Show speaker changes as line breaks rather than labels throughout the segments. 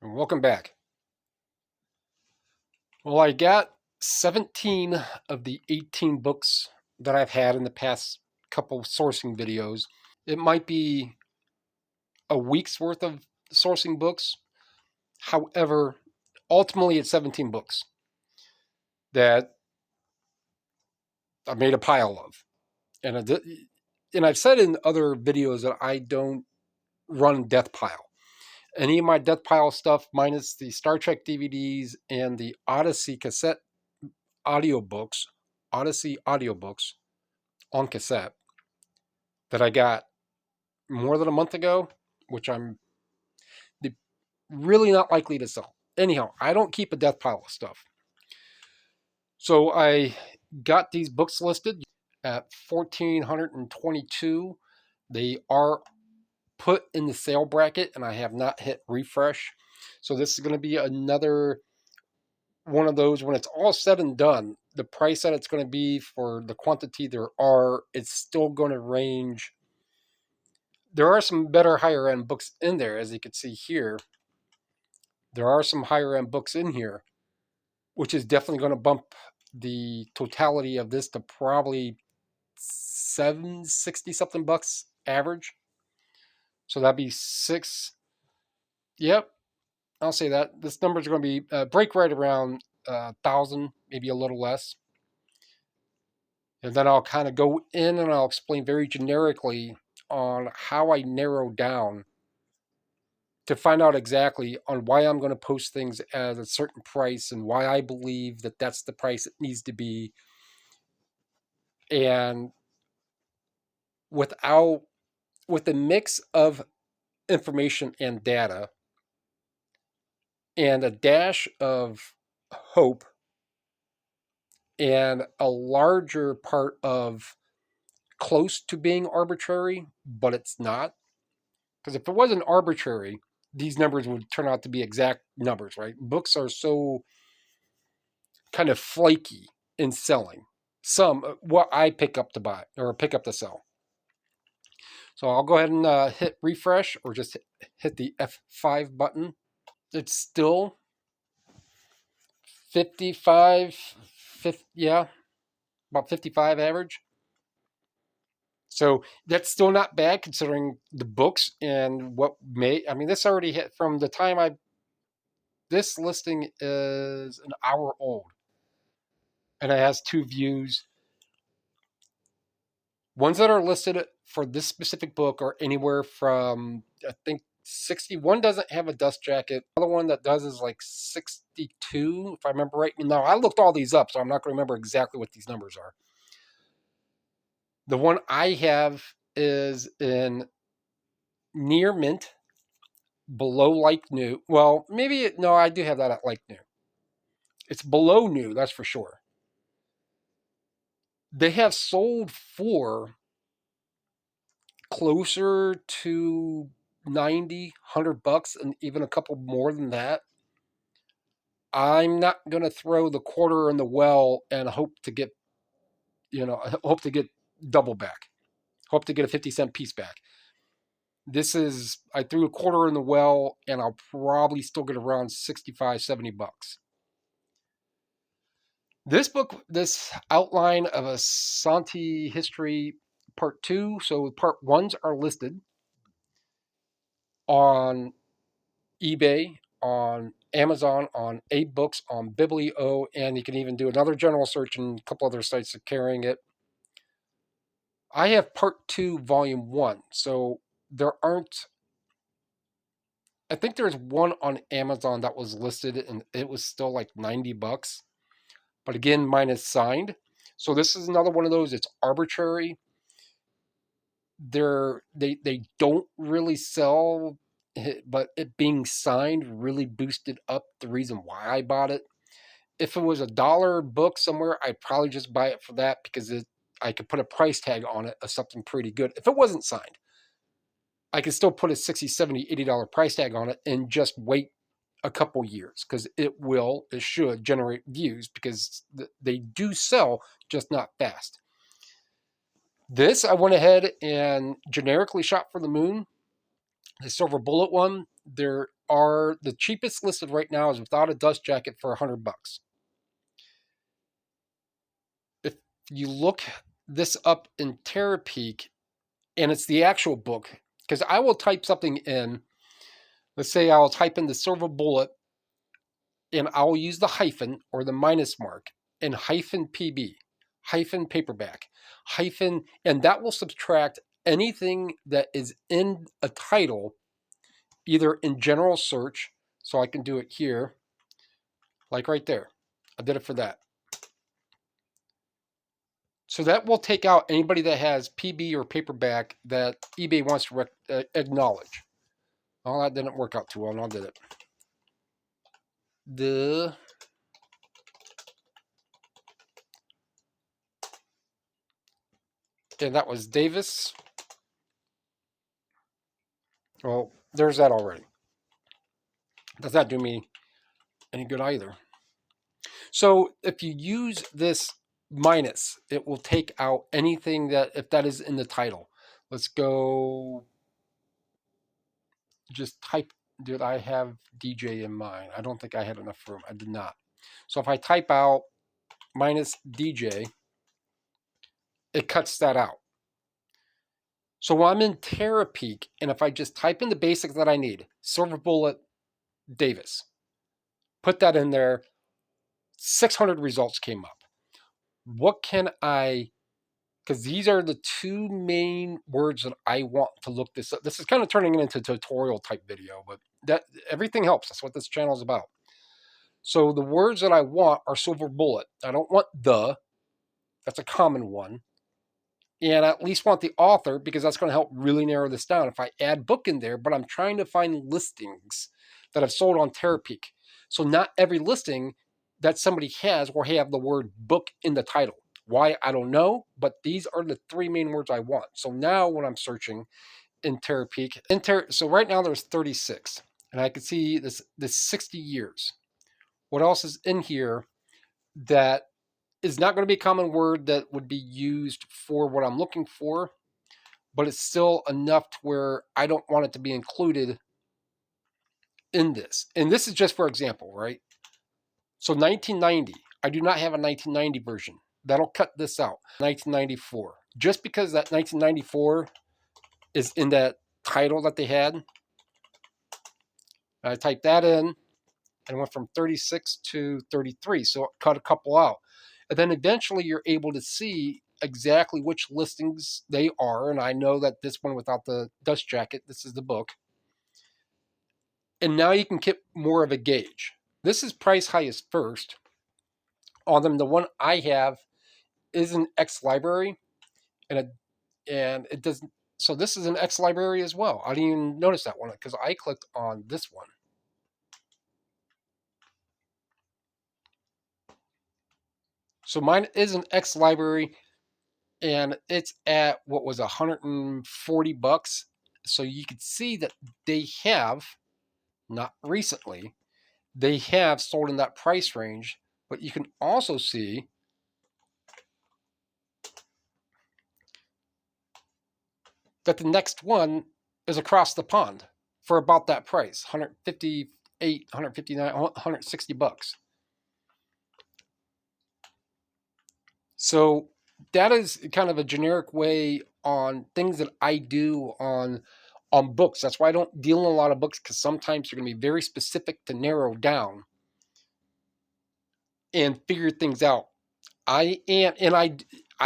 And welcome back. Well, I got 17 of the 18 books that I've had in the past couple sourcing videos. It might be a week's worth of sourcing books. However, ultimately it's 17 books that I made a pile of. And I've said in other videos that I don't run death pile. Any of my death pile stuff, minus the Star Trek DVDs and the audiobooks, Odyssey audiobooks on cassette that I got more than a month ago, which I'm really not likely to sell. Anyhow, I don't keep a death pile of stuff. So I got these books listed at 1,422. They are put in the sale bracket and I have not hit refresh. So this is going to be another one of those when it's all said and done. The price that it's going to be for the quantity there are, it's still going to range. There are some better higher end books in there, as you can see here. There are some higher end books in here, which is definitely going to bump the totality of this to probably 760 something bucks average. So that'd be six. Yep, I'll say that. This number is going to be break right around 1,000, maybe a little less. And then I'll kind of go in and I'll explain very generically on how I narrow down to find out exactly on why I'm going to post things at a certain price and why I believe that that's the price it needs to be. And with a mix of information and data and a dash of hope and a larger part of close to being arbitrary, but it's not. Because if it wasn't arbitrary, these numbers would turn out to be exact numbers, right? Books are so kind of flaky in selling. Some what I pick up to buy or pick up to sell. So I'll go ahead and hit refresh or just hit the F5 button. It's still 55, 50, yeah, about 55 average. So that's still not bad considering the books and what I mean, this already hit from the time this listing is an hour old and it has 2 views. Ones that are listed for this specific book are anywhere from, I think, 61 doesn't have a dust jacket. The other one that does is like 62, if I remember right. Now, I looked all these up, so I'm not going to remember exactly what these numbers are. The one I have is in near mint, below like new. Well, maybe, no, I do have that at like new. It's below new, that's for sure. They have sold for closer to 90, 100 bucks, and even a couple more than that. I'm not going to throw the quarter in the well and hope to get, double back. Hope to get a 50-cent piece back. I threw a quarter in the well and I'll probably still get around 65, 70 bucks. This book, this outline of a Santi history part 2, so part 1s are listed on eBay, on Amazon, on AbeBooks, on Biblio, and you can even do another general search and a couple other sites are carrying it. I have part 2, volume 1, so there aren't. I think there's one on Amazon that was listed and it was still like 90 bucks. But again, mine is signed. So this is another one of those, it's arbitrary. They don't really sell, but it being signed really boosted up the reason why I bought it. If it was $1 book somewhere, I'd probably just buy it for that because I could put a price tag on it of something pretty good. If it wasn't signed, I could still put a $60, $70, $80 price tag on it and just wait a couple years because it should generate views because they do sell, just not fast. This, I went ahead and generically shot for the moon. The silver bullet one, there are, the cheapest listed right now is without a dust jacket for $100. If you look this up in Terapeak, and it's the actual book, because I will type something in. Let's say I'll type in the silver bullet, and I'll use the hyphen or the minus mark and hyphen PB, hyphen paperback, hyphen, and that will subtract anything that is in a title, either in general search. So I can do it here, like right there. I did it for that. So that will take out anybody that has PB or paperback that eBay wants to acknowledge. Well, that didn't work out too well, and did it. And that was Davis. Well, there's that already. Does not do me any good either. So if you use this minus, it will take out anything that, if that is in the title. Let's go, just type, did I have DJ in mind? I don't think I had enough room. I did not. So if I type out minus DJ, it cuts that out. So when I'm in Terapeak, and if I just type in the basics that I need, Silver Bullet Davis, put that in there, 600 results came up. What can I, because these are the two main words that I want to look this up. This is kind of turning it into a tutorial type video, but that everything helps. That's what this channel is about. So the words that I want are silver bullet. I don't want that's a common one. And I at least want the author, because that's going to help really narrow this down. If I add book in there, but I'm trying to find listings that I've sold on Terapeak. So not every listing that somebody has will have the word book in the title. Why, I don't know, but these are the three main words I want. So now when I'm searching in Terapeak, so right now there's 36, and I can see this 60 years. What else is in here that is not going to be a common word that would be used for what I'm looking for, but it's still enough to where I don't want it to be included in this. And this is just for example, right? So 1990, I do not have a 1990 version. That'll cut this out. 1994. Just because that 1994 is in that title that they had, I typed that in and went from 36 to 33. So it cut a couple out. And then eventually you're able to see exactly which listings they are. And I know that this one without the dust jacket, this is the book. And now you can get more of a gauge. This is price highest first on them. The one I have is an X library, and it doesn't. So this is an X library as well. I didn't even notice that one because I clicked on this one. So mine is an X library, and it's at what was $140. So you could see that they have, not recently, they have sold in that price range, but you can also see that the next one is across the pond for about that price, 158, 159, 160 bucks. So that is kind of a generic way on things that I do on books. That's why I don't deal in a lot of books, because sometimes they're going to be very specific to narrow down and figure things out. I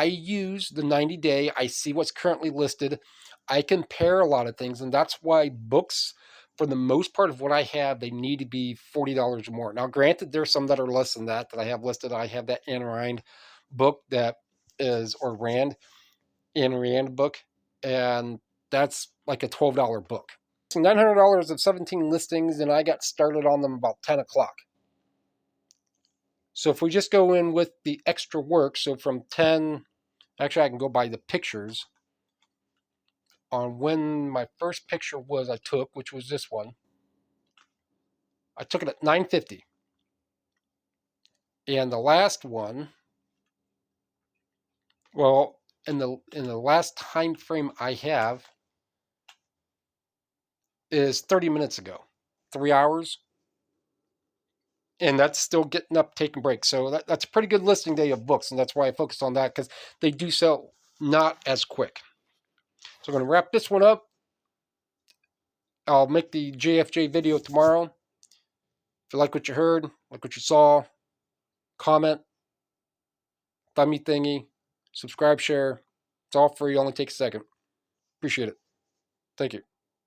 use the 90-day. I see what's currently listed. I compare a lot of things, and that's why books, for the most part of what I have, they need to be $40 or more. Now, granted, there's some that are less than that I have listed. I have that Ayn Rand book that is, or Ayn Rand book, and that's like a $12 book. So $900 of 17 listings, and I got started on them about 10 o'clock. So if we just go in with the extra work, so from 10, actually I can go by the pictures on when my first picture was I took, which was this one. I took it at 9:50. And the last one, well, in the last time frame I have is 30 minutes ago. 3 hours, and that's still getting up, taking breaks. So that's a pretty good listing day of books, and that's why I focused on that, because they do sell not as quick. So I'm going to wrap this one up. I'll make the JFJ video tomorrow. If you like what you heard, like what you saw, comment, thumbie thingy, subscribe, share. It's all free. Only takes a second. Appreciate it. Thank you.